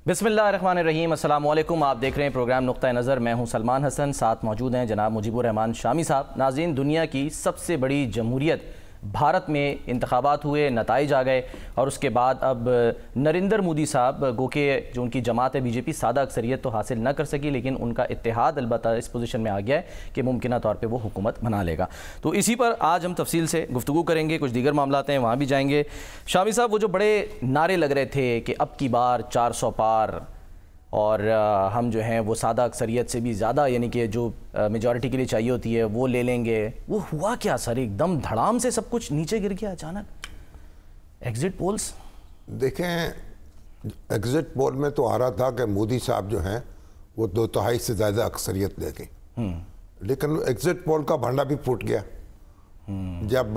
बिस्मिल्लाहिर्रहमानिर्रहीम। अस्सलाम वालेकुम। आप देख रहे हैं प्रोग्राम नुक्ता नज़र। मैं हूं सलमान हसन, साथ मौजूद हैं जनाब मुजीबुर रहमान शामी साहब। नाज़रीन, दुनिया की सबसे बड़ी जमहूरियत भारत में इंतखाबात हुए, नताइज आ गए और उसके बाद अब नरेंद्र मोदी साहब गो के जो उनकी जमात है बीजेपी सादा अक्सरियत तो हासिल न कर सकी, लेकिन उनका इत्तेहाद अलबत्ता इस पोजीशन में आ गया है कि मुमकिन तौर पे वो हुकूमत बना लेगा। तो इसी पर आज हम तफसील से गुफ्तगू करेंगे, कुछ दीगर मामलात हैं वहाँ भी जाएंगे। शामी साहब, वो जो बड़े नारे लग रहे थे कि अब की बार 400 पार और हम जो हैं वो सादा अक्सरियत से भी ज़्यादा, यानी कि जो मेजॉरिटी के लिए चाहिए होती है वो ले लेंगे, वो हुआ क्या सर? एकदम धड़ाम से सब कुछ नीचे गिर गया अचानक। एग्जिट पोल्स देखें, एग्जिट पोल में तो आ रहा था कि मोदी साहब जो हैं वो 2/3 से ज़्यादा अक्सरियत ले गई, लेकिन एग्जिट पोल का भांडा भी फूट गया जब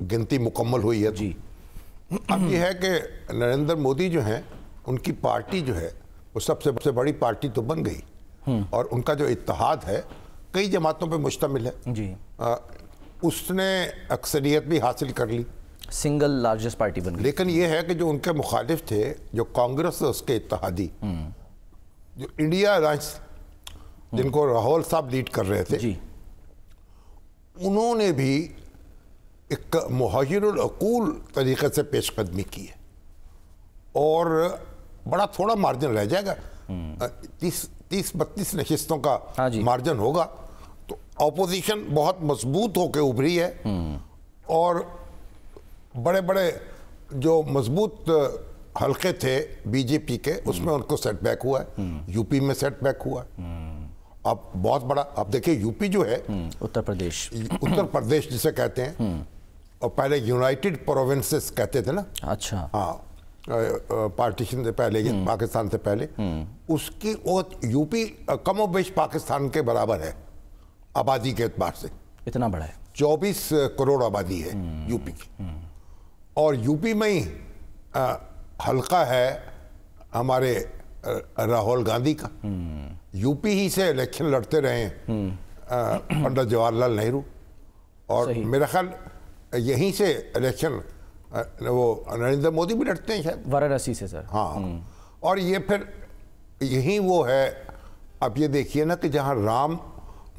गिनती मुकम्मल हुई है। जी, अब ये है कि नरेंद्र मोदी जो हैं उनकी पार्टी जो है वो सबसे बड़ी पार्टी तो बन गई और उनका जो इत्तेहाद है कई जमातों पे मुश्तमिल है। जी, उसने अक्सरियत भी हासिल कर ली, सिंगल लार्जेस्ट पार्टी बन गई। लेकिन ये है कि जो उनके मुखालिफ थे, जो कांग्रेस है उसके इत्तेहादी, जो इंडिया अलायंस जिनको राहुल साहब लीड कर रहे थे, जी, उन्होंने भी एक मुहाजिरुल अकूल तरीके से पेशकदमी की है और बड़ा थोड़ा मार्जिन रह जाएगा। 30-32 नशिस्तों का मार्जिन होगा, तो अपोजिशन बहुत मजबूत होकर उभरी है और बड़े बड़े जो मजबूत हल्के थे बीजेपी के उसमें उनको सेटबैक हुआ है। यूपी में सेटबैक हुआ है। अब बहुत बड़ा, अब देखिए यूपी जो है उत्तर प्रदेश जिसे कहते हैं, और पहले यूनाइटेड प्रोविंसेस कहते थे ना। अच्छा, हाँ, पार्टीशन से पहले, पाकिस्तान से पहले, उसकी वो यूपी कमोबेश पाकिस्तान के बराबर है आबादी के एतबार से। इतना बड़ा है, 24 करोड़ आबादी है यूपी की। और यूपी में ही हल्का है हमारे राहुल गांधी का। यूपी ही से इलेक्शन लड़ते रहे पंडित जवाहरलाल नेहरू, और मेरा ख्याल यहीं से इलेक्शन वो नरेंद्र मोदी भी लड़ते हैं शायद वाराणसी से सर। हाँ, और ये फिर यही वो है। अब ये देखिए ना कि जहाँ राम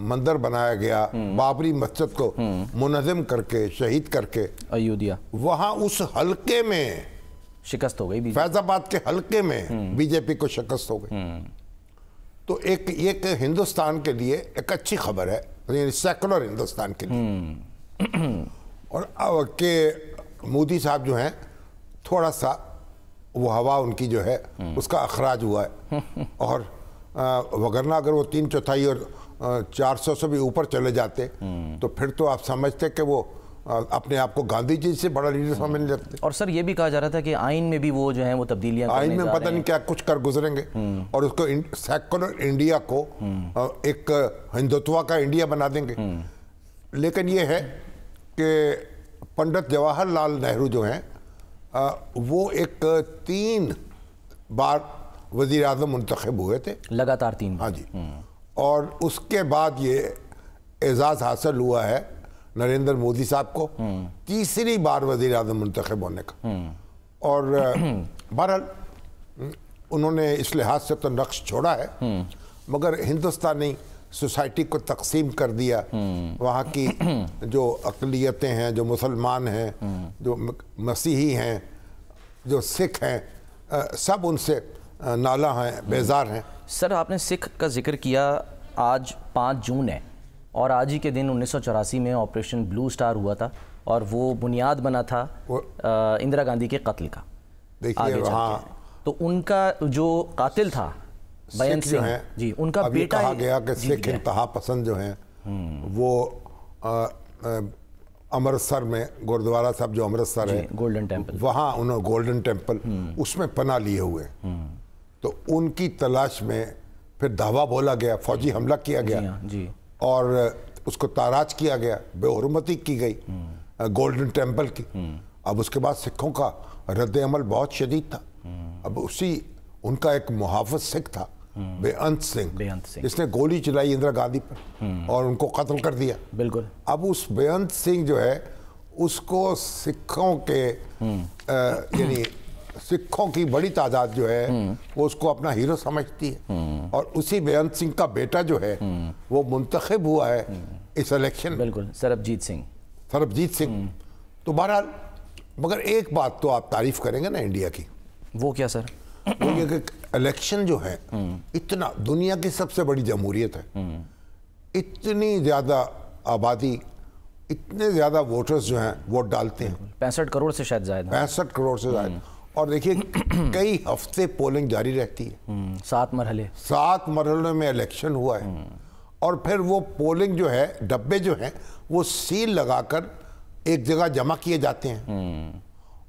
मंदिर बनाया गया, बाबरी मस्जिद को मुनज़्ज़म करके शहीद करके अयोध्या, वहाँ उस हल्के में शिकस्त हो गई, फैजाबाद के हल्के में बीजेपी को शिकस्त हो गई। तो एक हिंदुस्तान के लिए एक अच्छी खबर है, सेकुलर हिंदुस्तान के लिए। और के मोदी साहब जो हैं थोड़ा सा वो हवा उनकी जो है उसका अखराज हुआ है, और वगरना अगर वो 3/4 और 400 से भी ऊपर चले जाते तो फिर तो आप समझते कि वो अपने आप को गांधी जी से बड़ा लीडर समझ लेते। और सर ये भी कहा जा रहा था कि आइन में भी वो जो है वो तब्दीलियां आइन में पता नहीं क्या कुछ कर गुजरेंगे और उसको सेकुलर इंडिया को एक हिंदुत्व का इंडिया बना देंगे। लेकिन ये है कि पंडित जवाहरलाल नेहरू जो हैं वो एक 3 बार वज़ीर आज़म मुंतखब हुए थे, लगातार 3 बार। हाँ जी, और उसके बाद ये एजाज़ हासिल हुआ है नरेंद्र मोदी साहब को 3री बार वज़ीर आज़म मुंतखब होने का। और बहरहाल उन्होंने इस लिहाज से तो नक्श छोड़ा है, मगर हिंदुस्तानी सोसाइटी को तकसीम कर दिया। वहाँ की जो अक़लियतें हैं, जो मुसलमान हैं, जो मसीही हैं, जो सिख हैं, सब उनसे नाला हैं, बेजार हैं। सर आपने सिख का जिक्र किया, आज 5 जून है और आज ही के दिन 1984 में ऑपरेशन ब्लू स्टार हुआ था और वो बुनियाद बना था इंदिरा गांधी के कत्ल का। देखिए वहाँ तो उनका जो कातिल था बयान सिंह है जी, उनका बेटा कहा गया कि सिख इंतहा पसंद जो हैं वो अमृतसर में गुरुद्वारा साहब जो अमृतसर है, गोल्डन टेम्पल, वहाँ उन्होंने गोल्डन टेम्पल उसमें पनाह लिए हुए। तो उनकी तलाश में फिर धावा बोला गया, फौजी हमला किया गया जी, और उसको ताराज किया गया, बेहुरमती की गई गोल्डन टेम्पल की। अब उसके बाद सिखों का रद्द अमल बहुत शदीद था। अब उसी उनका एक मुहाफ़िज़ सिख था बेअंत सिंह, जिसने गोली चलाई इंदिरा गांधी पर और उनको कत्ल कर दिया। बिल्कुल। अब उस बेअंत सिंह जो है उसको सिखों के यानी सिखों की बड़ी तादाद जो है वो उसको अपना हीरो समझती है, और उसी बेअंत सिंह का बेटा जो है वो मुंतखब हुआ है इस इलेक्शन में। बिल्कुल, सरबजीत सिंह। तो बहरहाल, मगर एक बात तो आप तारीफ करेंगे ना इंडिया की। वो क्या सर? वो ये कि इलेक्शन जो है, इतना दुनिया की सबसे बड़ी जमहूरियत है, इतनी ज़्यादा आबादी, इतने ज़्यादा वोटर्स जो हैं वोट डालते हैं, 65 करोड़ से शायद ज़्यादा। 65 करोड़ से ज़्यादा। और देखिए कई हफ्ते पोलिंग जारी रहती है, 7 मरहले, 7 मरहलों में इलेक्शन हुआ है। और फिर वो पोलिंग जो है, डब्बे जो हैं वो सील लगाकर एक जगह जमा किए जाते हैं,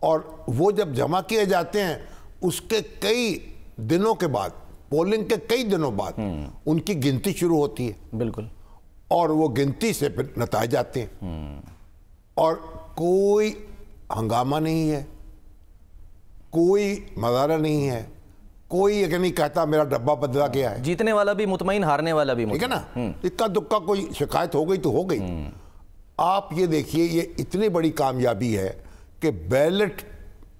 और वो जब जमा किए जाते हैं उसके कई दिनों के बाद, पोलिंग के कई दिनों बाद उनकी गिनती शुरू होती है। बिल्कुल। और वो गिनती से फिर नताए जाते हैं, और कोई हंगामा नहीं है, कोई मजारा नहीं है, कोई ये नहीं कहता मेरा डब्बा बदला गया है। जीतने वाला भी मुतमईन, हारने वाला भी ठीक है मुतमईन। ना। इक्का दुक्का कोई शिकायत हो गई तो हो गई। आप ये देखिए, ये इतनी बड़ी कामयाबी है कि बैलेट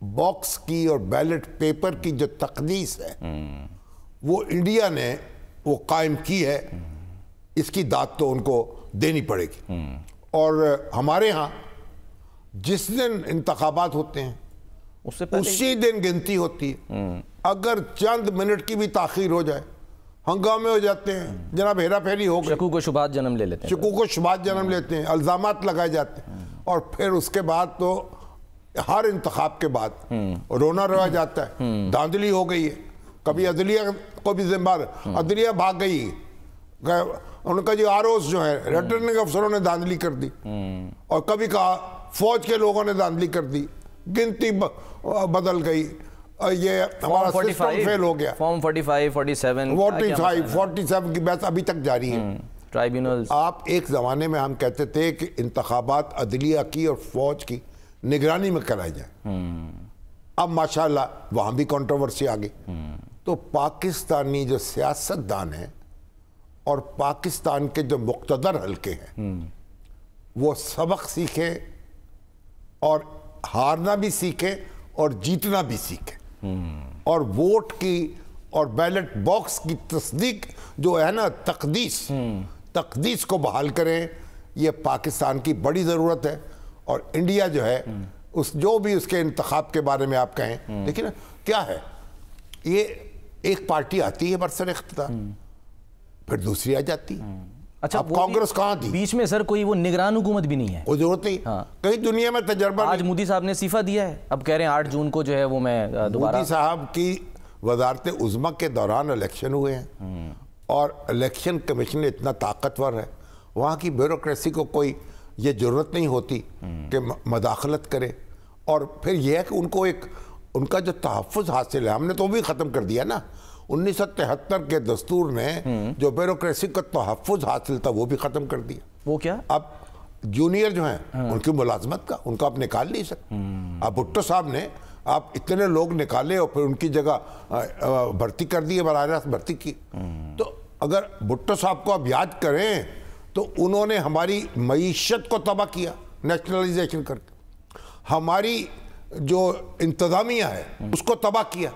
बॉक्स की और बैलेट पेपर की जो तकदीस है वो इंडिया ने वो कायम की है। इसकी दाद तो उनको देनी पड़ेगी। और हमारे यहाँ जिस दिन इंतखाबात होते हैं उससे पहले उसी दिन गिनती होती है। अगर चंद मिनट की भी ताखीर हो जाए, हंगामे हो जाते हैं, जनाब हेरा फेरी हो गई, शकूक व शुबहात जन्म ले लेते हैं, शकूक व शुबहात जन्म लेते हैं, इल्जामात लगाए जाते हैं, और फिर उसके बाद तो हर इंतखाब के बाद रोना रोया जाता है, धांधली हो गई है। कभी अदलिया को भी जिम्मेदार, अदलिया भाग गई, उनका जो आरोस जो है रिटर्निंग अफसरों ने धांधली कर दी, और कभी कहा फौज के लोगों ने धांधली कर दी, गिनती बदल गई, ये हमारा सिस्टम फेल हो गया। फॉर्म 45, 47 की बहस अभी तक जारी है। ट्राइब्यूनल्स। आप एक ज़माने में हम कहते थे कि इंतखाबात अदलिया की और फौज की निगरानी में कराई जाए, अब माशाल्लाह वहाँ भी कंट्रोवर्सी आ गई। तो पाकिस्तानी जो सियासतदान हैं और पाकिस्तान के जो मुक़्तदर हल्के हैं वो सबक सीखे, और हारना भी सीखे और जीतना भी सीखे, और वोट की और बैलेट बॉक्स की तस्दीक जो है ना, तकदीस को बहाल करें। ये पाकिस्तान की बड़ी ज़रूरत है। और इंडिया जो है उस जो भी उसके इंतखाब के बारे में आप कहें, देखिए ना क्या है, ये एक पार्टी आती है बरसर इख्तियार, फिर दूसरी आ जाती। अच्छा, अब कांग्रेस कहाँ थी बीच में सर? कोई वो निगरान हुकूमत भी नहीं है, वो जरूरत नहीं। कहीं दुनिया में तजर्बा। आज मोदी साहब ने इस्तीफा दिया है, अब कह रहे हैं 8 जून को जो है वो मैं दोबारा। मोदी साहब की वजारत उज़्मा के दौरान इलेक्शन हुए हैं, और इलेक्शन कमीशन इतना ताकतवर है, वहाँ की ब्यूरोक्रेसी को कोई ये ज़रूरत नहीं होती कि मदाखलत करे। और फिर यह है कि उनको एक उनका जो तहफ़्फ़ुज़ हासिल है, हमने तो भी ख़त्म कर दिया ना। 1973 के दस्तूर ने जो ब्यूरोक्रेसी का तहफ़्फ़ुज़ हासिल था वो भी ख़त्म कर दिया। वो क्या? अब जूनियर जो हैं उनकी मुलाजमत का उनको आप निकाल नहीं सकते। अब भुट्टो साहब ने आप इतने लोग निकाले और फिर उनकी जगह भर्ती कर दी है, बराह रास्त भर्ती की। तो अगर भुट्टो साहब को आप याद करें तो उन्होंने हमारी मईशत को तबाह किया नेशनलाइजेशन करके, हमारी जो इंतज़ामिया है उसको तबाह किया,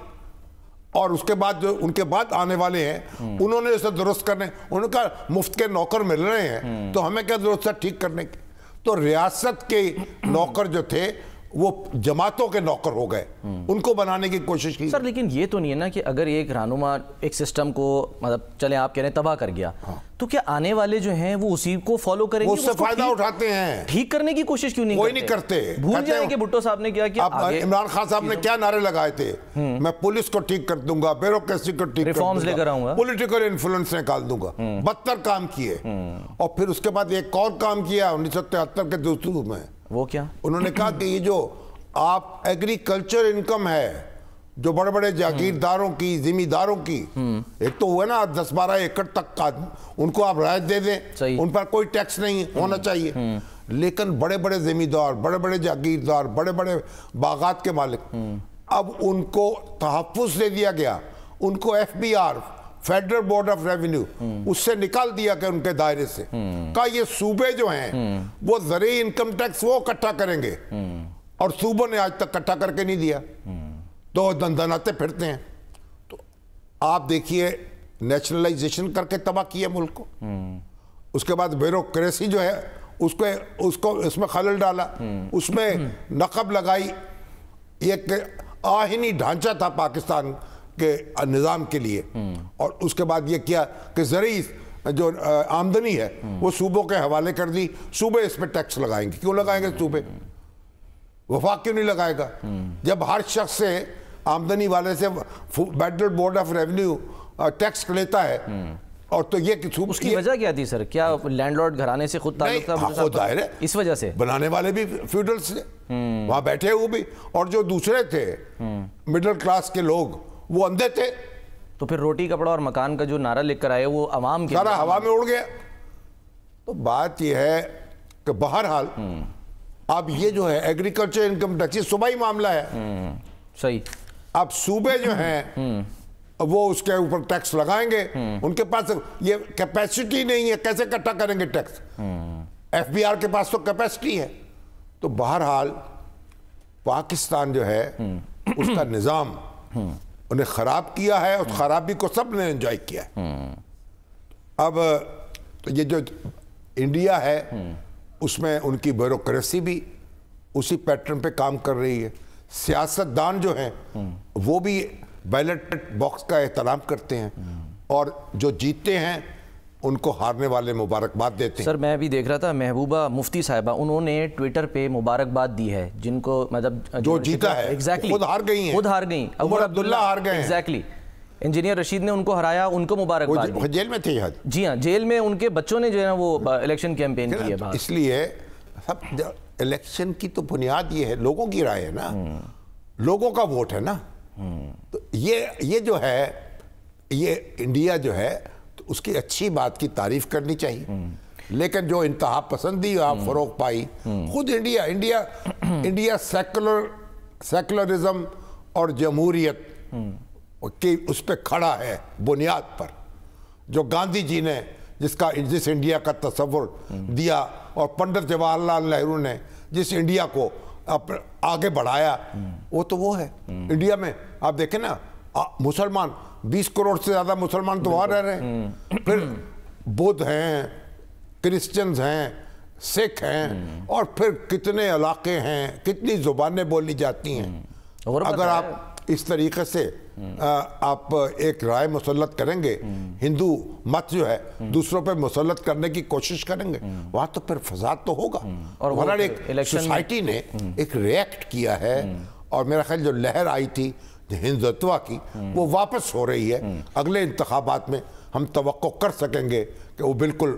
और उसके बाद जो उनके बाद आने वाले हैं उन्होंने इसे दुरुस्त करने, उनका मुफ्त के नौकर मिल रहे हैं, तो हमें क्या जरूरत है ठीक करने की। तो रियासत के नौकर जो थे वो जमातों के नौकर हो गए, उनको बनाने की कोशिश की। सर लेकिन ये तो नहीं है ना कि अगर एक रहनुमा एक सिस्टम को, मतलब चले आप कह रहे हैं तबाह कर गया, तो क्या आने वाले जो हैं वो उसी को फॉलो करेंगे? उससे फायदा उठाते हैं, ठीक करने की कोशिश क्यों नहीं कोई करते? नहीं करते। भूल जाए कि भुट्टो साहब ने क्या किया। इमरान खान साहब ने क्या नारे लगाए थे, मैं पुलिस को ठीक कर दूंगा, ब्यूरोक्रेसी को ठीक रिफॉर्म्स लेकर आऊंगा, पॉलिटिकल इन्फ्लुएंस निकाल दूंगा। 72 काम किए, और फिर उसके बाद एक और काम किया 1973 के दस्तूर में। वो क्या? उन्होंने कहा कि ये जो आप एग्रीकल्चर इनकम है जो बड़े बड़े जागीरदारों की, जिमीदारों की, एक तो हुआ ना 10-12 एकड़ तक का, उनको आप राहत दे दें, उन पर कोई टैक्स नहीं होना चाहिए। लेकिन बड़े बड़े जिमीदार, बड़े बड़े जागीरदार, बड़े बड़े बागात के मालिक, अब उनको तहफ़्फ़ुज़ दे दिया गया, उनको FBR federal board of revenue उससे निकाल दिया कि उनके दायरे से का ये सूबे जो हैं वो ज़रूरी इनकम टैक्स वो इकट्ठा करेंगे, और सूबों ने आज तक इकट्ठा करके नहीं दिया। तो दंदनाते फिरते हैं। तो आप देखिए नेशनलाइजेशन करके तबाह किया मुल्क को, उसके बाद ब्यूरोक्रेसी जो है उसको उसमें खलल डाला, उसमें नकब लगाई। एक आहिनी ढांचा था पाकिस्तान के निज़ाम के लिए, और उसके बाद ये किया कि ज़रूरी जो आमदनी है वो सूबों के हवाले कर दी। सूबे इस पर टैक्स लगाएंगे। क्यों लगाएंगे सूबे? वफाक क्यों नहीं लगाएगा? जब हर शख्स से आमदनी वाले से federal board of revenue tax लेता है, और तो ये उसकी वजह क्या थी सर? क्या लैंडलॉर्ड घराने से खुद ताल्लुक था? दायर है, इस वजह से बनाने वाले भी फ्यूडल्स थे, वहां बैठे हुए भी, और जो दूसरे थे मिडिल क्लास के लोग वो अंधे थे। तो फिर रोटी कपड़ा और मकान का जो नारा लेकर आए वो अवाम के सारा हवा में उड़ गया। तो बात यह है कि बहरहाल अब ये जो है एग्रीकल्चर इनकम टैक्स सूबाई मामला है। सही। अब सूबे जो हैं वो उसके ऊपर टैक्स लगाएंगे, उनके पास ये कैपेसिटी नहीं है, कैसे इकट्ठा करेंगे टैक्स? एफबीआर के पास तो कैपेसिटी है। तो बहरहाल पाकिस्तान जो है उसका निज़ाम उन्हें ख़राब किया है, उस खराबी को सब ने एंजॉय किया है। अब तो ये जो इंडिया है उसमें उनकी ब्यूरोक्रेसी भी उसी पैटर्न पे काम कर रही है। सियासतदान जो हैं वो भी बैलेट बॉक्स का एहतराम करते हैं, और जो जीतते हैं उनको हारने वाले मुबारकबाद देते हैं। सर मैं भी देख रहा था महबूबा मुफ्ती साहिबा, उन्होंने ट्विटर पे मुबारकबाद दी है जिनको मतलब जो जीता है। एग्जैक्टली खुद हार गई हैं, खुद हार गई। उमर अब्दुल्ला हार गए। एग्जैक्टली। इंजीनियर रशीद ने उनको हराया, उनको मुबारकबाद दी। जेल में थे याद? जी हाँ, जेल में उनके बच्चों ने जो है वो इलेक्शन कैंपेन की है। इसलिए सब इलेक्शन की तो बुनियाद ये है, लोगों की राय है ना, लोगों का वोट है ना। तो ये जो है, ये इंडिया जो है, तो उसकी अच्छी बात की तारीफ करनी चाहिए। लेकिन जो इंतहा पसंदी आप फरोग पाई, खुद इंडिया सेकुलरिज्म और जमहूरियत की उस पर खड़ा है बुनियाद पर, जो गांधी जी ने जिस इंडिया का तस्वुर दिया, और पंडित जवाहरलाल नेहरू ने जिस इंडिया को आगे बढ़ाया, वो है। इंडिया में आप देखें ना, मुसलमान 20 करोड़ से ज्यादा मुसलमान तो वहां रह रहे हैं, फिर बुद्ध हैं, क्रिश्चियंस हैं, सिख हैं, और फिर कितने इलाके हैं, कितनी जुबानें बोली जाती हैं। अगर आप इस तरीके से आप एक राय मुसल्लत करेंगे, हिंदू मत जो है दूसरों पे मुसल्लत करने की कोशिश करेंगे, वहां तो फिर फसाद तो होगा। और वहां एक सोसाइटी ने एक रिएक्ट किया है, और मेरा ख्याल जो लहर आई थी हिंदुत्व की, वो वापस हो रही है। अगले इंतखाबात में हम तवक्को कर सकेंगे कि वो बिल्कुल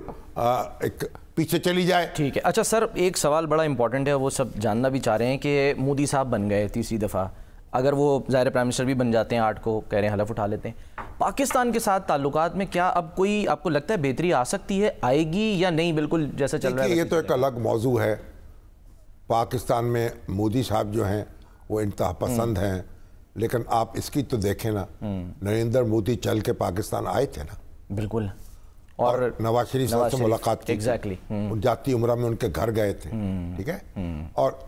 एक पीछे चली जाए। ठीक है। अच्छा सर, एक सवाल बड़ा इंपॉर्टेंट है, वो सब जानना भी चाह रहे हैं कि मोदी साहब बन गए तीसरी दफ़ा, अगर वो ज़ाहिर प्राइम मिनिस्टर भी बन जाते हैं, 8 को कह रहे हैं, हलफ उठा लेते हैं, पाकिस्तान के साथ ताल्लुकात में क्या अब कोई आपको लगता है बेहतरी आ सकती है, आएगी या नहीं? बिल्कुल जैसा चल रहा है। ये तो एक अलग मौजू है। पाकिस्तान में मोदी साहब जो हैं वो इंतहा पसंद हैं, लेकिन आप इसकी तो देखें ना, नरेंद्र मोदी चल के पाकिस्तान आए थे ना। बिल्कुल। और नवाज शरीफ साहब से मुलाकात की। एग्जैक्टली। जाती उम्रा में उनके घर गए थे। ठीक है। और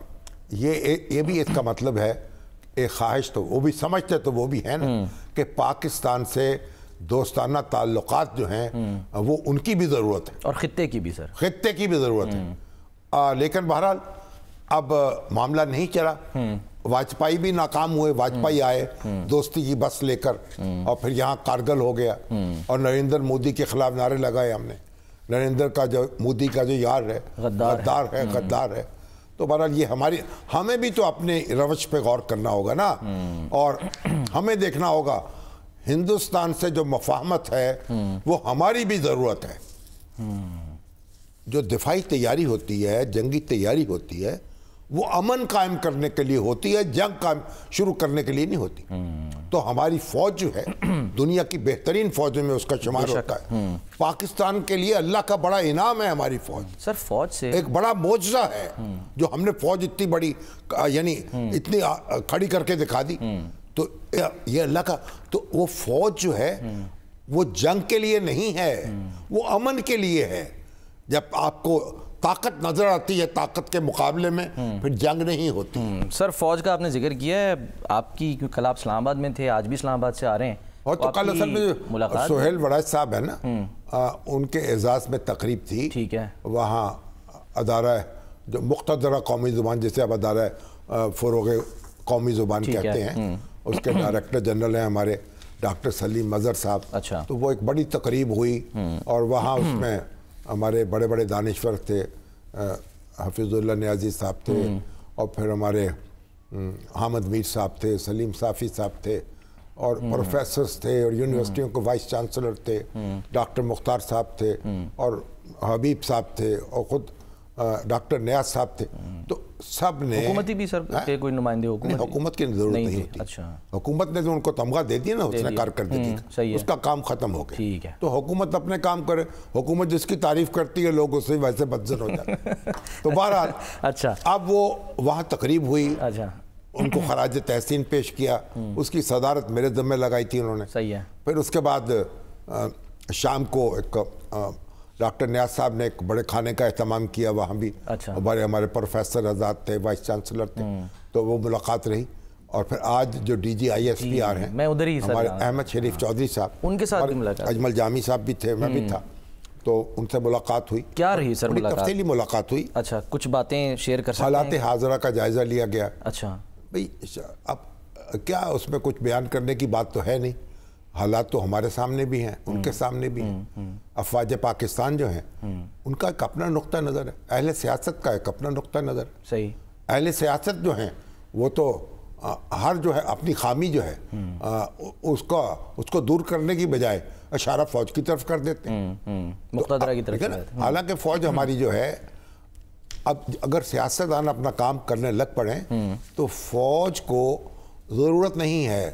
ये भी इसका मतलब है, एक ख्वाहिश तो वो भी समझते तो वो भी है ना, कि पाकिस्तान से दोस्ताना ताल्लुकात जो हैं वो उनकी भी ज़रूरत है, और खित्ते की भी सर, खित्ते की भी ज़रूरत है। लेकिन बहरहाल अब मामला नहीं चला, वाजपेयी भी नाकाम हुए। वाजपेयी आए दोस्ती की बस लेकर, और फिर यहाँ कारगिल हो गया, और नरेंद्र मोदी के खिलाफ नारे लगाए हमने। नरेंद्र का जो मोदी का जो यार है, गद्दार है। तो बहरहाल ये हमें भी तो अपने रवश पे गौर करना होगा ना, और हमें देखना होगा हिंदुस्तान से जो मफाहमत है वो हमारी भी ज़रूरत है। जो दिफाई तैयारी होती है, जंगी तैयारी होती है, वो अमन कायम करने के लिए होती है, जंग कायम शुरू करने के लिए नहीं होती। तो हमारी फौज जो है दुनिया की बेहतरीन फौजों में उसका शुमार होता है। पाकिस्तान के लिए अल्लाह का बड़ा इनाम है हमारी फौज। सर फौज से एक बड़ा मोजज़ा है जो हमने फौज इतनी बड़ी, यानी इतनी खड़ी करके दिखा दी। तो ये अल्लाह का, तो वो फौज जो है वो जंग के लिए नहीं है, वो अमन के लिए है। जब आपको طاقت نظر آتی ہے, طاقت کے مقابلے میں پھر جنگ نہیں ہوتی. سر فوج کا آپ نے ذکر کیا ہے, آپ کی کل آپ اسلام آباد میں تھے, آج بھی اسلام آباد سے آ رہے ہیں, اور تو کل اصل میں سہیل وڑائچ صاحب ہے نا, ان کے اعزاز میں تقریب تھی. ٹھیک ہے. وہاں ادارہ جو مقتدرہ قومی زبان, جیسے اب ادارہ فروغ قومی زبان کہتے ہیں, اس کے ڈائریکٹر جنرل ہیں ہمارے ڈاکٹر سلیم مظہر صاحب. اچھا. تو وہ ایک بڑی تقریب ہوئی, اور وہاں اس میں ہمارے بڑے بڑے دانشور تھے, حفیظ اللہ نیازی صاحب تھے, اور پھر ہمارے حامد میر صاحب تھے, سلیم صافی صاحب تھے, اور پروفیسرز تھے, اور یونیورسٹیوں کے وائس چانسلر تھے, ڈاکٹر مختار صاحب تھے, اور حبیب صاحب تھے, اور خود ڈاکٹر نیاز صاحب تھے. تو سب نے حکومتی بھی سر کے کوئی نمائندے حکومت کی ضرورت نہیں ہوتی. اچھا. حکومت نے جو ان کو تمغہ دے دیا نا اس نے کارکردگی کا, اس کا کام ختم ہو گیا. ٹھیک ہے. تو حکومت اپنے کام کرے, حکومت جس کی تعریف کرتی ہے لوگ اس سے ویسے بدزن ہو جاتے ہیں. تو بہرحال اچھا, اب وہ وہاں تقریب ہوئی, اچھا, ان کو خراج تحسین پیش کیا, اس کی صدارت میرے ذمہ لگائی تھی انہوں نے. صحیح ہے. پھر اس کے بعد شام کو ایک ڈاکٹر نیاز صاحب نے ایک بڑے کھانے کا اہتمام کیا, وہاں بھی ہمارے پروفیسر آزاد تھے, وائس چانسلر تھے, تو وہ ملاقات رہی. اور پھر آج جو D G I S P R ہیں میں ادھر ہی ہمارے احمد شریف چودھری صاحب, ان کے ساتھ بھی ملاقات, اجمل جامی صاحب بھی تھے, میں بھی تھا, تو ان سے ملاقات ہوئی. کیا رہی سر ملاقات؟ تفصیلی ملاقات ہوئی. اچھا, کچھ باتیں شیئر کر سکتے ہیں؟ حالات حاضرہ کا جائزہ لیا گیا. اچھا بھئی اب کیا اس میں کچھ بیان کرنے کی بات تو ہے نہیں, حالات تو ہمارے سامنے بھی ہیں, ان کے سامنے بھی ہیں. افواج پاکستان جو ہیں ان کا ایک اپنا نقطہ نظر ہے, اہل سیاست کا ایک اپنا نقطہ نظر. صحیح. اہل سیاست جو ہیں وہ تو ہر جو ہے اپنی خامی جو ہے اس کو دور کرنے کی بجائے اشارہ فوج کی طرف کر دیتے ہیں, مقتدرہ کی طرف. حالانکہ فوج ہماری جو ہے, اب اگر سیاستدان اپنا کام کرنے لگ پڑیں تو فوج کو ضرورت نہیں ہے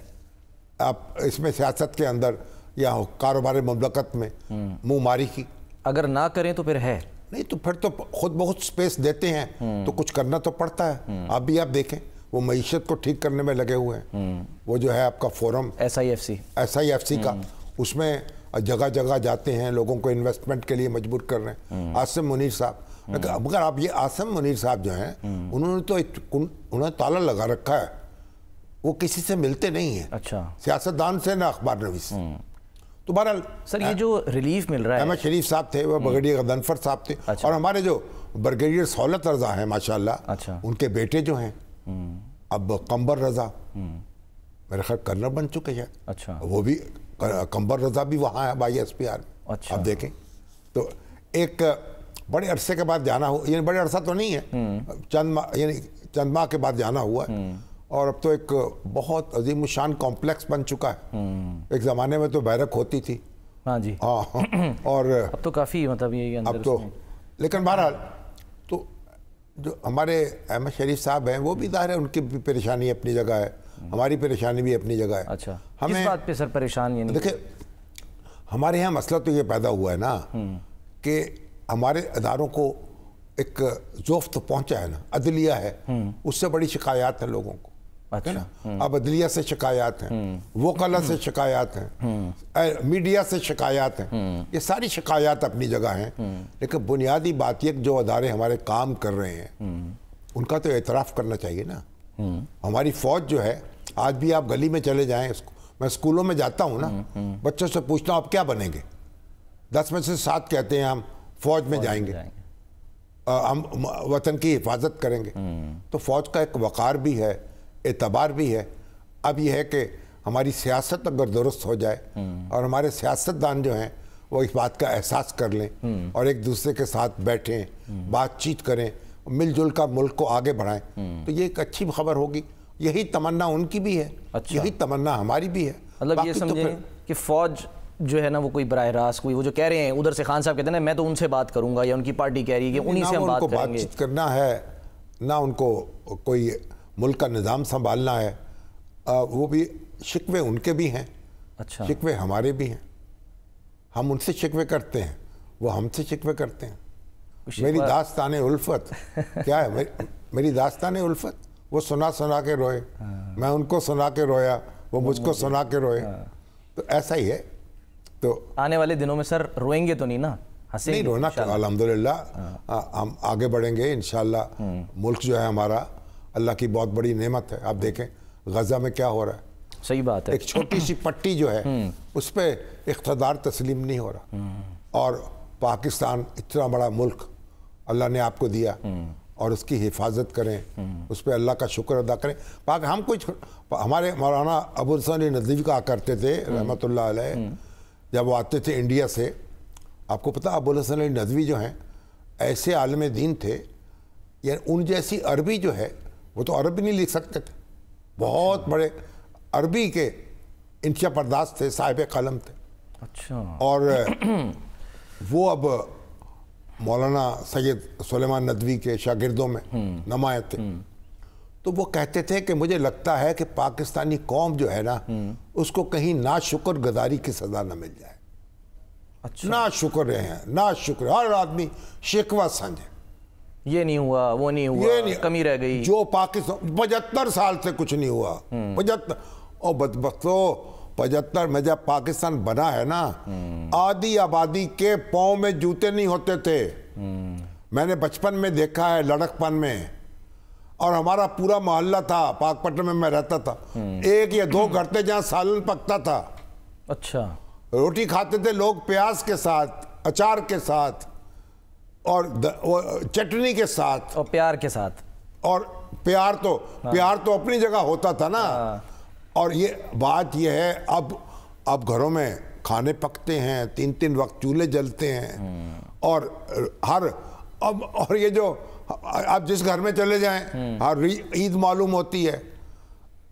اب اس میں سیاست کے اندر یا کاروبار مملکت میں منہ ماری کی. اگر نہ کریں تو پھر ہے نہیں, تو پھر تو خود بہت سپیس دیتے ہیں, تو کچھ کرنا تو پڑتا ہے. آپ بھی آپ دیکھیں, وہ معیشت کو ٹھیک کرنے میں لگے ہوئے ہیں. وہ جو ہے آپ کا forum S I F C کا, اس میں جگہ جگہ جاتے ہیں, لوگوں کو انویسٹمنٹ کے لیے مجبور کر رہے ہیں. عاصم منیر صاحب, مگر آپ یہ عاصم منیر صاحب جو ہیں انہوں نے تو انہوں نے تالا لگا رکھا ہے, وہ کسی سے ملتے نہیں ہیں. اچھا. سیاستدان سے نہ اخبار نویس. تو بہرحال سر یہ جو ریلیف مل رہا ہے, احمد شریف صاحب تھے, وہ بریگیڈیئر غضنفر صاحب تھے, اور ہمارے جو بریگیڈیئر سہولت رضا ہیں ماشاءاللہ, ان کے بیٹے جو ہیں اب قمبر رضا, میرے خیال کرنل بن چکے ہیں. اچھا. وہ بھی قمبر رضا بھی وہاں ہے بائی ایس پی آر میں. آپ دیکھیں تو ایک بڑے عرصے کے بعد جانا ہوا, یعنی بڑے عرصہ تو نہیں ہے, چند ماہ کے بعد جانا ہوا ہے, اور اب تو ایک بہت عظیم الشان کمپلیکس بن چکا ہے. ایک زمانے میں تو بیرک ہوتی تھی. ہاں جی. اور اب تو کافی مطلب یہ اب تو, لیکن بہرحال تو جو ہمارے احمد شریف صاحب ہیں وہ بھی ظاہر ہے, ان کی بھی پریشانی اپنی جگہ ہے, ہماری پریشانی بھی اپنی جگہ ہے. اچھا, کس بات پہ سر پریشان؟ یعنی دیکھیں ہمارے یہاں مسئلہ تو یہ پیدا ہوا ہے نا کہ ہمارے اداروں کو ایک ضعف پہنچا ہے نا, عدلیہ ہے, اس سے بڑی شکایات ہیں لوگوں کو. اچھا. اب عدلیہ سے شکایات ہیں, وکلا سے شکایات ہیں, میڈیا سے شکایات ہیں, یہ ساری شکایات اپنی جگہ ہیں. لیکن بنیادی بات یہ کہ جو ادارے ہمارے کام کر رہے ہیں ان کا تو اعتراف کرنا چاہیے نا. ہماری فوج جو ہے, آج بھی آپ گلی میں چلے جائیں, میں اسکولوں میں جاتا ہوں نا, بچوں سے پوچھتا ہوں آپ کیا بنیں گے, 10 میں سے 7 کہتے ہیں ہم فوج میں جائیں گے, ہم وطن کی حفاظت کریں گے. تو فوج کا ایک وقار بھی ہے, اعتبار بھی ہے. اب یہ ہے کہ ہماری سیاست اگر درست ہو جائے اور ہمارے سیاستدان جو ہیں وہ اس بات کا احساس کر لیں اور ایک دوسرے کے ساتھ بیٹھیں, بات چیت کریں, مل جل کر ملک کو آگے بڑھائیں, تو یہ ایک اچھی خبر ہوگی. یہی تمنا ان کی بھی ہے, یہی تمنا ہماری بھی ہے. مطلب یہ سمجھیں کہ فوج جو ہے نا وہ کوئی براہ راست کوئی وہ جو کہہ رہے ہیں ادھر سے خان صاحب کہتے ہیں نا میں تو ان سے بات کروں گا, یا ان کی پارٹی کہہ رہی ہے کہ انہی سے ہم بات کریں گے. بات چیت کرنا ہے نہ ان کو کوئی ملک کا نظام سنبھالنا ہے. وہ بھی شکوے ان کے بھی ہیں, اچھا, شکوے ہمارے بھی ہیں. ہم ان سے شکوے کرتے ہیں, وہ ہم سے شکوے کرتے ہیں. میری داستان الفت کیا ہے, میری داستان الفت, وہ سنا کے روئے, میں ان کو سنا کے رویا, وہ مجھ کو سنا کے روئے. تو ایسا ہی ہے. تو آنے والے دنوں میں سر روئیں گے تو نہیں نا, नहीं रोना, अल्हम्दुलिल्लाह हम आगे बढ़ेंगे इंशाल्लाह। मुल्क जो है हमारा अल्लाह की बहुत बड़ी नेमत है। आप देखें गजा में क्या हो रहा है, सही बात है, एक छोटी सी पट्टी जो है उस पर इक़्तिदार तस्लीम नहीं हो रहा। और पाकिस्तान इतना बड़ा मुल्क अल्लाह ने आपको दिया और उसकी हिफाजत करें, उस पर अल्लाह का शुक्र अदा करें। हम कुछ हमारे मौलाना अबुल हसन नदवी कहा करते थे रहमतुल्लाह अलैह, जब वो आते थे इंडिया से, आपको पता अबुल हसन नदवी जो हैं ऐसे आलम दीन थे, यानी उन जैसी अरबी जो है, वो तो अरबी नहीं लिख सकते थे, बहुत बड़े अरबी के इंशा पर्दास थे, साहिब कलम थे। अच्छा। और वो अब मौलाना सैयद सुलेमान नदवी के शागिर्दों में नुमाया थे। तो वो कहते थे कि मुझे लगता है कि पाकिस्तानी कौम जो है ना, उसको कहीं ना शुक्र गुजारी की सजा न मिल जाए। अच्छा। ना शुक्र रहे हैं, ना शुक्र, हर आदमी शिकवा संजय, ये नहीं हुआ, वो नहीं हुआ, ये नहीं, कमी रह गई। जो पाकिस्तान 75 साल से कुछ नहीं हुआ, 75 और बदबख्तों 75 में जब पाकिस्तान बना है ना, आधी आबादी के पाँव में जूते नहीं होते थे। मैंने बचपन में देखा है, लड़कपन में, और हमारा पूरा मोहल्ला था पाकपट्टन में, मैं रहता था, 1 या 2 घर थे जहाँ सालन पकता था। अच्छा। रोटी खाते थे लोग प्याज के साथ, अचार के साथ, और चटनी के साथ, और प्यार के साथ। और प्यार तो अपनी जगह होता था ना। और ये बात ये है, अब घरों में खाने पकते हैं, 3-3 वक्त चूल्हे जलते हैं, और और ये जो आप जिस घर में चले जाएं हर ईद मालूम होती है।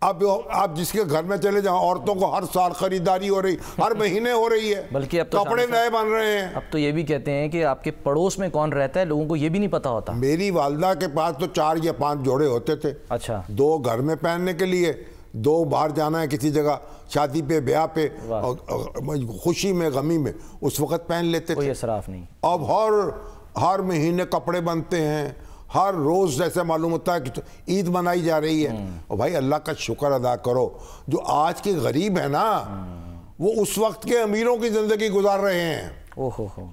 अब आप जिसके घर में चले जाओ, औरतों को हर साल खरीदारी हो रही, हर महीने हो रही है, बल्कि अब तो कपड़े नए बन रहे हैं। अब तो ये भी कहते हैं कि आपके पड़ोस में कौन रहता है, लोगों को ये भी नहीं पता होता। मेरी वालदा के पास तो 4 या 5 जोड़े होते थे। अच्छा। 2 घर में पहनने के लिए, 2 बाहर जाना है किसी जगह, शादी पे, ब्याह पे, खुशी में, गमी में, उस वक्त पहन लेते थे, कोई इसराफ नहीं। अब हर महीने कपड़े बनते हैं, हर रोज़ जैसे मालूम होता है कि ईद मनाई जा रही है। और भाई अल्लाह का शुक्र अदा करो, जो आज के गरीब है ना, वो उस वक्त के अमीरों की ज़िंदगी गुजार रहे हैं। ओहो हो,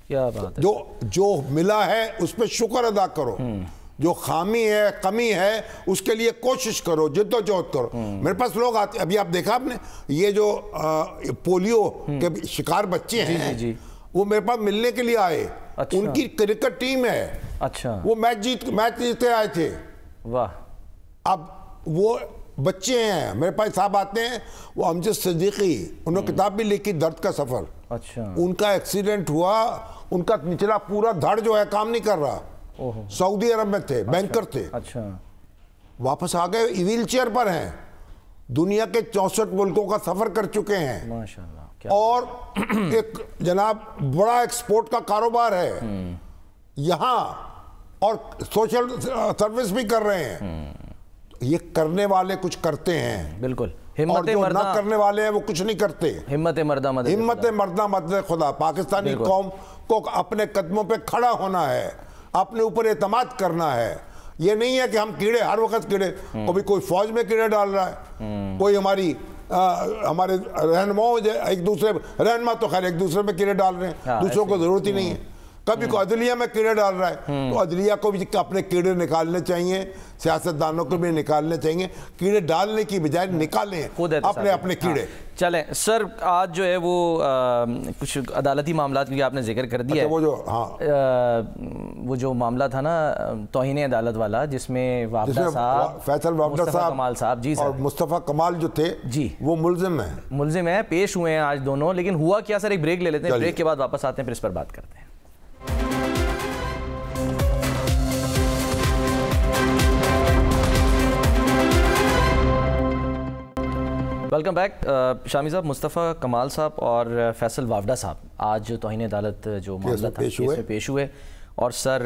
क्या बात है। जो मिला है उस पर शुक्र अदा करो, जो खामी है, कमी है, उसके लिए कोशिश करो, जिद्दोजहद करो। मेरे पास लोग आते, अभी आप देखा आपने, ये जो पोलियो के शिकार बच्चे हैं, जी। वो मेरे पास मिलने के लिए आए। अच्छा। उनकी क्रिकेट टीम है। अच्छा। वो मैच जीते आए थे। वाह। अब वो बच्चे हैं, मेरे पास साहब आते हैं, वो अमजद सिद्दीकी, उन्होंने किताब भी लिखी, दर्द का सफर। अच्छा। उनका एक्सीडेंट हुआ, उनका निचला पूरा धड़ जो है काम नहीं कर रहा, सऊदी अरब में थे। अच्छा। बैंकर थे। अच्छा। वापस आ गए, व्हील चेयर पर हैं, दुनिया के 64 मुल्कों का सफर कर चुके हैं, माशाल्लाह। और एक जनाब बड़ा एक्सपोर्ट का कारोबार है यहाँ, और सोशल सर्विस भी कर रहे हैं। ये करने वाले कुछ करते हैं, बिल्कुल। और जो ना करने वाले हैं वो कुछ नहीं करते। हिम्मत मर्दा मदद खुदा। पाकिस्तानी कौम को अपने कदमों पे खड़ा होना है, अपने ऊपर एतमाद करना है। ये नहीं है कि हम कीड़े, हर वक्त कीड़े, कभी कोई फौज में कीड़े डाल रहा है, कोई हमारे रहनुमाओं एक दूसरे, रहनुमा तो खैर एक दूसरे में कीड़े डाल रहे हैं, दूसरों को जरूरत ही नहीं है। कभी को अदलिया में कीड़े डाल रहा है, तो अदलिया को भी अपने कीड़े निकालने चाहिए, सियासतदानों को भी निकालने चाहिए। कीड़े डालने की बजाय निकालें अपने कीड़े। चलें सर, आज जो है वो कुछ अदालती मामला की आपने जिक्र कर दिया। अच्छा, वो जो मामला था ना तौहीन अदालत वाला, जिसमें वावदा साहब, फैसल वावदा साहब, कमाल साहब, जी, और मुस्तफ़ा कमाल जो थे, जी, वो मुल्जिम है, पेश हुए हैं आज दोनों। लेकिन हुआ क्या सर, एक ब्रेक ले लेते हैं, ब्रेक के बाद वापस आते हैं, फिर इस पर बात करते हैं। Welcome back. शामी साहब, मुस्तफ़ा कमाल साहब और फैसल वावदा साहब आज तौहीन अदालत जो मामला था इसमें पेश हुए। और सर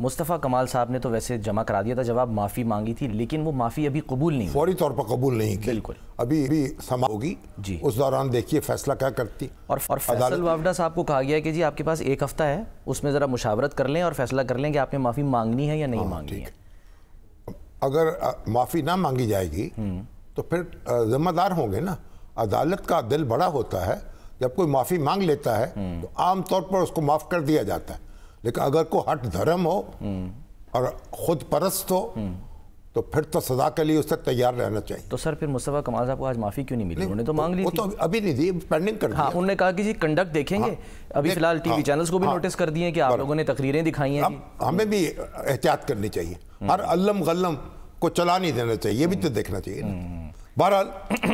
मुस्तफ़ा कमाल साहब ने तो वैसे जमा करा दिया था, जवाब माफ़ी मांगी थी, लेकिन वो माफ़ी अभी कबूल नहीं, फौरी तौर पर कबूल नहीं की। बिल्कुल। अभी समा होगी जी, उस दौरान देखिए फैसला क्या करती। और फैसल वावदा साहब को कहा गया कि जी आपके पास 1 हफ्ता है, उसमें ज़रा मुशावरत कर लें और फैसला कर लें कि आपने माफ़ी मांगनी है या नहीं मांगनी है। अगर माफ़ी ना मांगी जाएगी तो फिर जिम्मेदार होंगे ना। अदालत का दिल बड़ा होता है, جب کوئی معافی مانگ لیتا ہے تو عام طور پر اس کو معاف کر دیا جاتا ہے، لیکن اگر کوئی ہٹ دھرم ہو اور خود پرست ہو تو پھر تو سزا کے لیے اسے تیار رہنا چاہیے۔ تو سر پھر مصطفیٰ کمال صاحب کو آج معافی کیوں نہیں ملی؟ انہوں نے تو مانگ لی وہ تھی۔ تو ابھی نہیں دی، پینڈنگ کر دیا۔ ہاں، انہوں نے کہا کہ جی کنڈکٹ دیکھیں گے، ابھی فی الحال ٹی وی چینلز کو بھی نوٹس کر دیے کہ آپ لوگوں نے تقریریں دکھائی ہیں۔ ہمیں بھی احتیاط کرنی چاہیے، ہر علم غلم کو چلا نہیں دینا چاہیے، یہ بھی تو دیکھنا چاہیے نا۔ بہرحال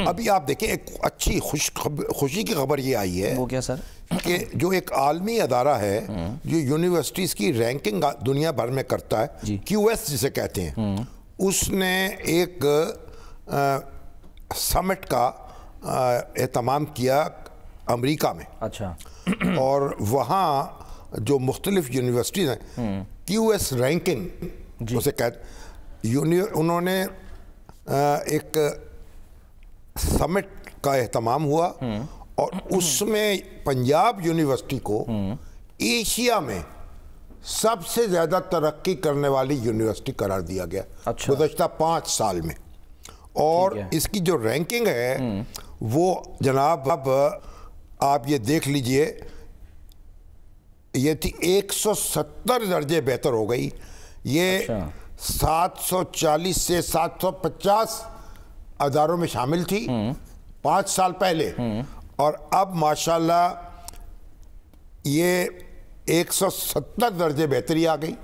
ابھی آپ دیکھیں ایک اچھی خوشی کی خبر یہ آئی ہے، وہ کیا سر؟ کہ جو ایک عالمی ادارہ ہے جو یونیورسٹیز کی رینکنگ دنیا بھر میں کرتا ہے، کیو ایس جسے کہتے ہیں، اس نے ایک سمٹ کا اہتمام کیا امریکہ میں۔ اچھا۔ اور وہاں جو مختلف یونیورسٹیز ہیں، کیو ایس رینکنگ اسے کہتے، انہوں نے ایک سمٹ کا اہتمام ہوا اور اس میں پنجاب یونیورسٹی کو ایشیا میں سب سے زیادہ ترقی کرنے والی یونیورسٹی قرار دیا گیا گزشتہ 5 سال میں۔ اور اس کی جو رینکنگ ہے وہ جناب اب آپ یہ دیکھ لیجئے، یہ تھی 170 درجے بہتر ہو گئی، یہ 740 سے 750 اداروں میں شامل تھی 5 سال پہلے، اور اب ماشاءاللہ یہ 170 درجے بہتری آ گئی۔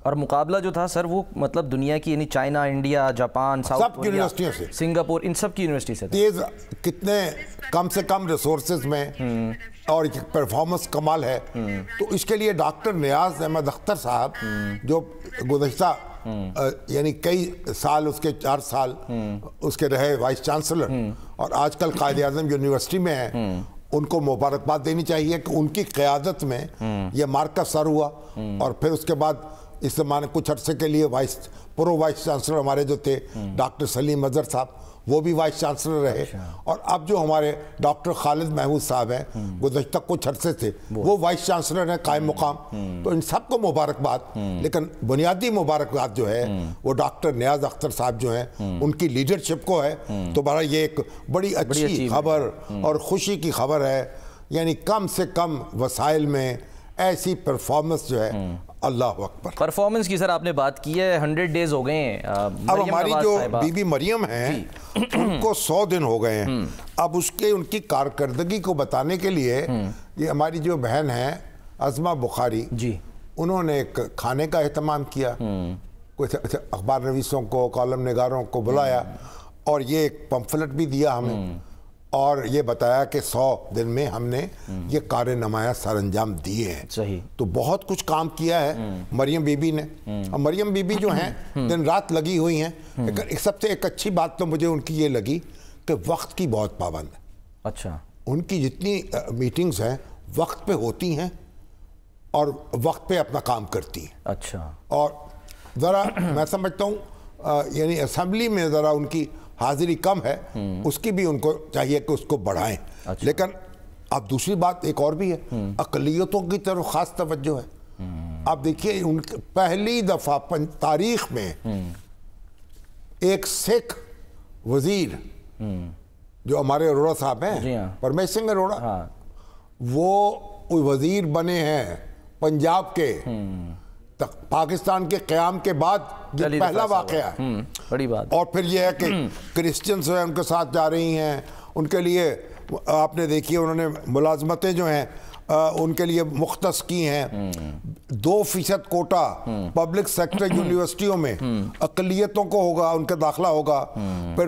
اور مقابلہ جو تھا سر وہ مطلب دنیا کی، یعنی China, India, Japan, south Korea, یونیورسٹیوں سے، سنگاپور، ان سب کی یونیورسٹی سے تیز، کتنے کم سے کم ریسورسز میں اور پرفارمنس کمال ہے۔ تو اس کے لیے ڈاکٹر نیاز احمد اختر صاحب جو گزشتہ یعنی کئی سال، اس کے 4 سال اس کے رہے وائس چانسلر اور آج کل قائد اعظم یونیورسٹی میں ہیں، ان کو مبارکباد دینی چاہیے کہ ان کی قیادت میں یہ مارکہ سر ہوا۔ اور پھر اس کے بعد اس زمانے کچھ عرصے کے لیے پرو وائس چانسلر ہمارے جو تھے ڈاکٹر سلیم اظہر صاحب، وہ بھی وائس چانسلر رہے۔ اور اب جو ہمارے ڈاکٹر خالد محمود صاحب ہیں، گزشتہ کچھ عرصے سے وہ وائس چانسلر ہیں قائم مقام۔ تو ان سب کو مبارکباد، لیکن بنیادی مبارکباد جو ہے وہ ڈاکٹر نیاز اختر صاحب جو ہیں ان کی لیڈرشپ کو ہے۔ تو بہرحال یہ ایک بڑی اچھی خبر اور خوشی کی خبر ہے، یعنی کم سے کم وسائل میں ایسی پرفارمنس جو ہے، اللہ اکبر۔ پرفارمنس کی سر آپ نے بات کی ہے، 100 ڈیز ہو گئے ہیں۔ اب ہماری جو بی بی مریم ہیں ان کو 100 دن ہو گئے ہیں۔ اب ان کی کارکردگی کو بتانے کے لیے یہ ہماری جو بہن ہیں عظمہ بخاری، انہوں نے ایک کھانے کا اہتمام کیا، کچھ اخبار نویسوں کو، کالم نگاروں کو بلایا اور یہ ایک پمفلٹ بھی دیا ہمیں، اور یہ بتایا کہ 100 دن میں ہم نے یہ کار نمایاں سر انجام دیے ہیں۔ صحیح۔ تو بہت کچھ کام کیا ہے مریم بی بی نے، اور مریم بی بی جو ہیں دن رات لگی ہوئی ہیں۔ لیکن سب سے ایک اچھی بات تو مجھے ان کی یہ لگی کہ وقت کی بہت پابند ہے۔ اچھا۔ ان کی جتنی میٹنگز ہیں وقت پہ ہوتی ہیں اور وقت پہ اپنا کام کرتی ہیں۔ اچھا۔ اور ذرا میں سمجھتا ہوں یعنی اسمبلی میں ذرا ان کی حاضری کم ہے، اس کی بھی ان کو چاہیے کہ اس کو بڑھائیں۔ لیکن اب دوسری بات ایک اور بھی ہے، اقلیتوں کی طرف خاص توجہ ہے۔ آپ دیکھیے ان پہلی دفعہ تاریخ میں ایک سکھ وزیر جو ہمارے اروڑا صاحب ہیں، پرمیش سنگھ اروڑا، وہ وزیر بنے ہیں پنجاب کے، پاکستان کے قیام کے بعد یہ پہلا واقعہ ہے۔ بڑی بات۔ اور پھر یہ ہے کہ کرسچنز ہیں ان کے ساتھ جا رہی ہیں، ان کے لیے آپ نے دیکھی انہوں نے ملازمتیں جو ہیں ان کے لیے مختص کی ہیں۔ 2% کوٹا پبلک سیکٹر یونیورسٹیوں میں اقلیتوں کو ہوگا، ان کا داخلہ ہوگا۔ پھر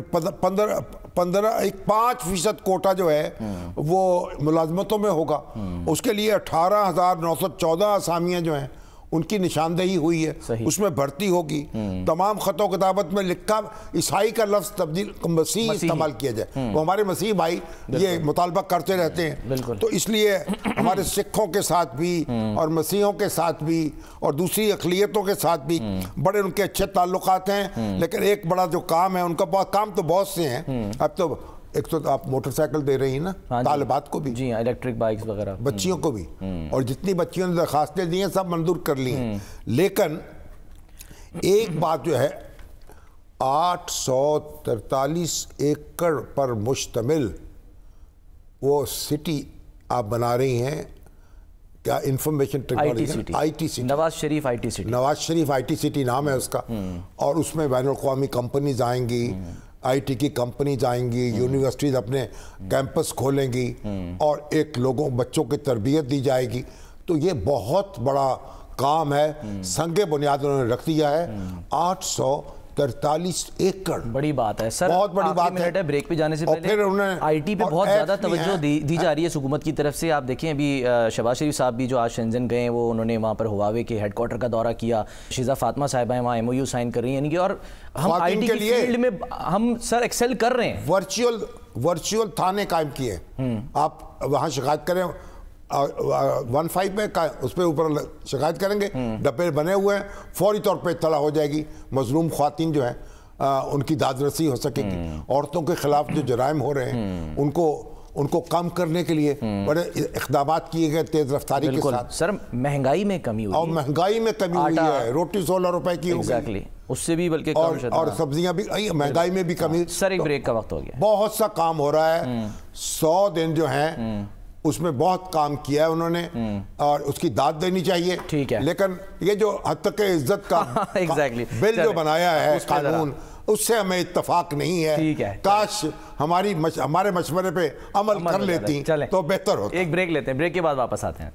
5% کوٹا جو ہے وہ ملازمتوں میں ہوگا۔ اس کے لیے 18,914 اسامیاں جو ہیں ان کی نشاندہی ہوئی ہے، اس میں بھرتی ہوگی۔ تمام خط و کتابت میں لکھا عیسائی کا لفظ تبدیل مسیح استعمال کیا جائے، وہ ہمارے مسیح بھائی یہ مطالبہ کرتے رہتے ہیں۔ تو اس لیے ہمارے سکھوں کے ساتھ بھی اور مسیحوں کے ساتھ بھی اور دوسری اقلیتوں کے ساتھ بھی بڑے ان کے اچھے تعلقات ہیں۔ لیکن ایک بڑا جو کام ہے ان کا، کام تو بہت سے ہیں، اب تو ایک تو آپ موٹر سائیکل دے رہی ہیں نا طالبات کو بھی، جی ہاں، الیکٹرک بائکس وغیرہ، بچیوں کو بھی، اور جتنی بچیوں نے درخواستیں دی ہیں سب منظور کر لی ہیں۔ لیکن ایک بات جو ہے، 843 ایکڑ پر مشتمل وہ سٹی آپ بنا رہی ہیں کیا information technology I T city, Nawaz Sharif I T city, Nawaz Sharif I T city نام ہے اس کا, اور اس میں بین الاقوامی کمپنیز آئیں گی, آئی ٹی کی کمپنیز آئیں گی, یونیورسٹیز اپنے کیمپس کھولیں گی, اور ایک بچوں کی تربیت دی جائے گی. تو یہ بہت بڑا کام ہے, سنگ بنیاد انہوں نے رکھ دیا ہے. 843 ایکڑ بڑی بات ہے سر. بہت بڑی بات ہے. بریک پہ جانے سے پہلے آئی ٹی پہ بہت زیادہ توجہ دی جا رہی ہے حکومت کی طرف سے. آپ دیکھیں ابھی شہباز شریف صاحب بھی جو آج شنزن گئے, وہ انہوں نے وہاں پر ہواوے کے ہیڈ کوارٹر کا دورہ کیا. شیزہ فاطمہ صاحبہ ہیں وہاں MOU سائن کر رہی ہیں, یعنی کہ اور ہم آئی ٹی کی فیلڈ میں ہم سر ایکسل کر رہے ہیں. ورچوئل تھانے قائم کیے, آپ وہاں شکایت کریں 15 میں اس پہ اوپر شکایت کریں گے, ڈبے بنے ہوئے ہیں, فوری طور پہ اطلاع ہو جائے گی. مظلوم خواتین جو ہیں ان کی داد رسی ہو سکے گی. عورتوں کے خلاف جو جرائم ہو رہے ہیں ان کو کم کرنے کے لیے بڑے اقدامات کیے گئے تیز رفتاری کے ساتھ. سر مہنگائی میں کمی ہوئی, اور مہنگائی میں کمی ہوئی ہے. روٹی 16 روپے کی ہو گئی, اس سے بھی بلکہ اور سبزیاں بھی, مہنگائی میں بھی کمی. سر ایک بریک کا وقت ہو گیا. بہت سا کام ہو رہا ہے. 100 دن جو ہیں اس میں بہت کام کیا ہے انہوں نے, اور اس کی داد دینی چاہیے. ٹھیک ہے, لیکن یہ جو حد تک عزت کا بل جو بنایا ہے قانون, اس سے ہمیں اتفاق نہیں ہے. کاش ہمارے مشورے پہ عمل کر لیتی تو بہتر ہوتا. ایک بریک لیتے ہیں, بریک کے بعد واپس آتے ہیں.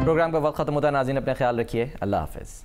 پروگرام کا وقت ختم ہوتا ہے. ناظرین اپنے خیال رکھیے. اللہ حافظ.